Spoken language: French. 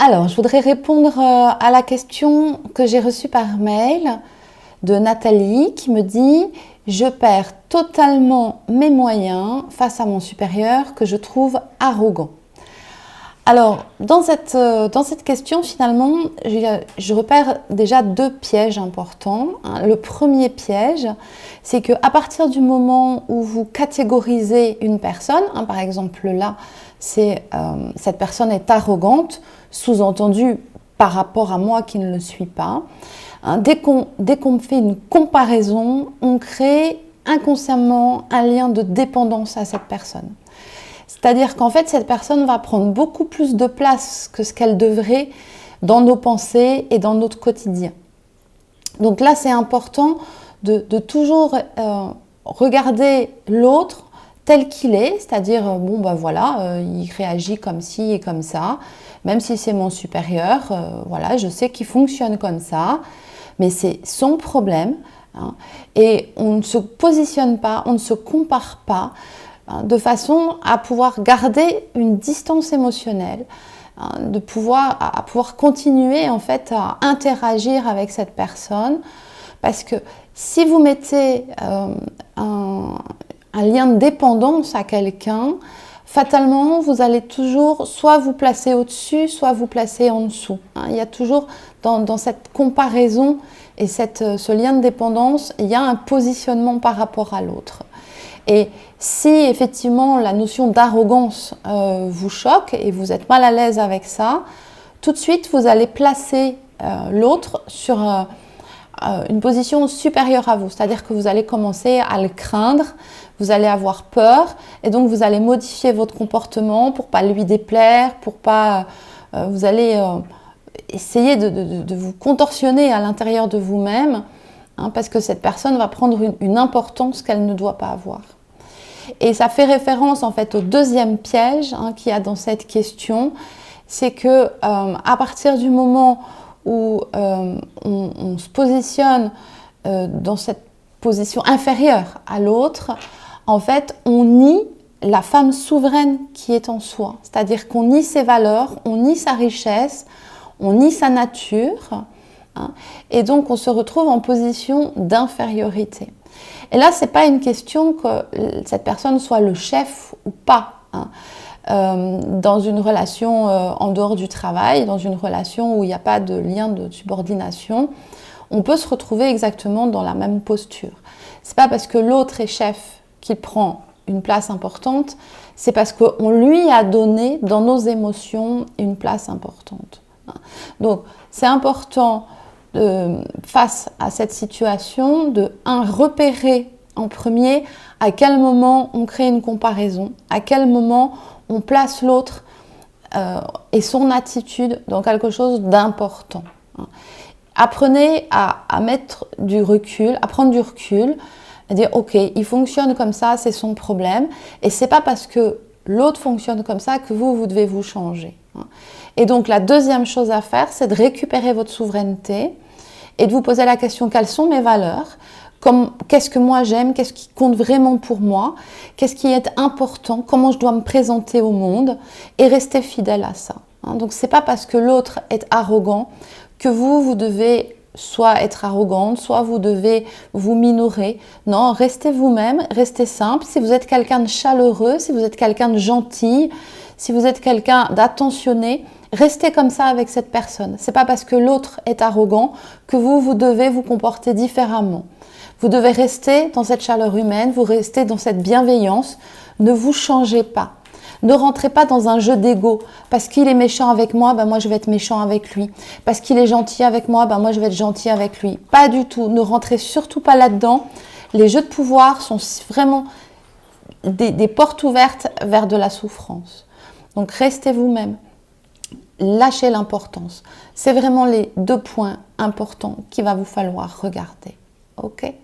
Alors, je voudrais répondre à la question que j'ai reçue par mail de Nathalie qui me dit « Je perds totalement mes moyens face à mon supérieur que je trouve arrogant ». Alors, dans cette question, finalement, je repère déjà deux pièges importants. Le premier piège, c'est qu'à partir du moment où vous catégorisez une personne, par exemple là, c'est cette personne est arrogante, sous-entendu par rapport à moi qui ne le suis pas. Dès qu'on fait une comparaison, on crée inconsciemment un lien de dépendance à cette personne. C'est-à-dire qu'en fait, cette personne va prendre beaucoup plus de place que ce qu'elle devrait dans nos pensées et dans notre quotidien. Donc là, c'est important de toujours regarder l'autre tel qu'il est, c'est-à-dire, bon, ben voilà, il réagit comme ci et comme ça, même si c'est mon supérieur, voilà, je sais qu'il fonctionne comme ça, mais c'est son problème, et on ne se positionne pas, on ne se compare pas, de façon à pouvoir garder une distance émotionnelle, à pouvoir continuer en fait à interagir avec cette personne, parce que si vous mettez un lien de dépendance à quelqu'un, fatalement vous allez toujours soit vous placer au-dessus, soit vous placer en dessous. Il y a toujours dans cette comparaison et ce lien de dépendance, il y a un positionnement par rapport à l'autre. Et si effectivement la notion d'arrogance vous choque et vous êtes mal à l'aise avec ça, tout de suite vous allez placer l'autre sur une position supérieure à vous. C'est-à-dire que vous allez commencer à le craindre, vous allez avoir peur et donc vous allez modifier votre comportement pour ne pas lui déplaire, pour pas... vous allez essayer de vous contorsionner à l'intérieur de vous-même, parce que cette personne va prendre une importance qu'elle ne doit pas avoir. Et ça fait référence en fait au deuxième piège qu'il y a dans cette question, c'est que à partir du moment où on se positionne dans cette position inférieure à l'autre, en fait on nie la femme souveraine qui est en soi, c'est-à-dire qu'on nie ses valeurs, on nie sa richesse, on nie sa nature, et donc on se retrouve en position d'infériorité. Et là, ce n'est pas une question que cette personne soit le chef ou pas. Dans une relation en dehors du travail, dans une relation où il n'y a pas de lien de subordination, on peut se retrouver exactement dans la même posture. Ce n'est pas parce que l'autre est chef qu'il prend une place importante, c'est parce qu'on lui a donné dans nos émotions une place importante. Donc, c'est important face à cette situation de repérer en premier à quel moment on crée une comparaison, à quel moment on place l'autre et son attitude dans quelque chose d'important. Apprenez à mettre du recul, à prendre du recul, à dire ok, il fonctionne comme ça, c'est son problème, et c'est pas parce que l'autre fonctionne comme ça que vous devez vous changer. Et donc la deuxième chose à faire, c'est de récupérer votre souveraineté et de vous poser la question, quelles sont mes valeurs ? Qu'est-ce que moi j'aime ? Qu'est-ce qui compte vraiment pour moi ? Qu'est-ce qui est important ? Comment je dois me présenter au monde ? Et rester fidèle à ça. Donc c'est pas parce que l'autre est arrogant que vous devez soit être arrogante, soit vous devez vous minorer. Non, restez vous-même, restez simple. Si vous êtes quelqu'un de chaleureux, si vous êtes quelqu'un de gentil, si vous êtes quelqu'un d'attentionné, restez comme ça avec cette personne. C'est pas parce que l'autre est arrogant que vous devez vous comporter différemment. Vous devez rester dans cette chaleur humaine, vous restez dans cette bienveillance. Ne vous changez pas. Ne rentrez pas dans un jeu d'ego. Parce qu'il est méchant avec moi, moi je vais être méchant avec lui. Parce qu'il est gentil avec moi, moi je vais être gentil avec lui. Pas du tout. Ne rentrez surtout pas là-dedans. Les jeux de pouvoir sont vraiment des portes ouvertes vers de la souffrance. Donc restez vous-même. Lâchez l'importance. C'est vraiment les deux points importants qu'il va vous falloir regarder. Ok ?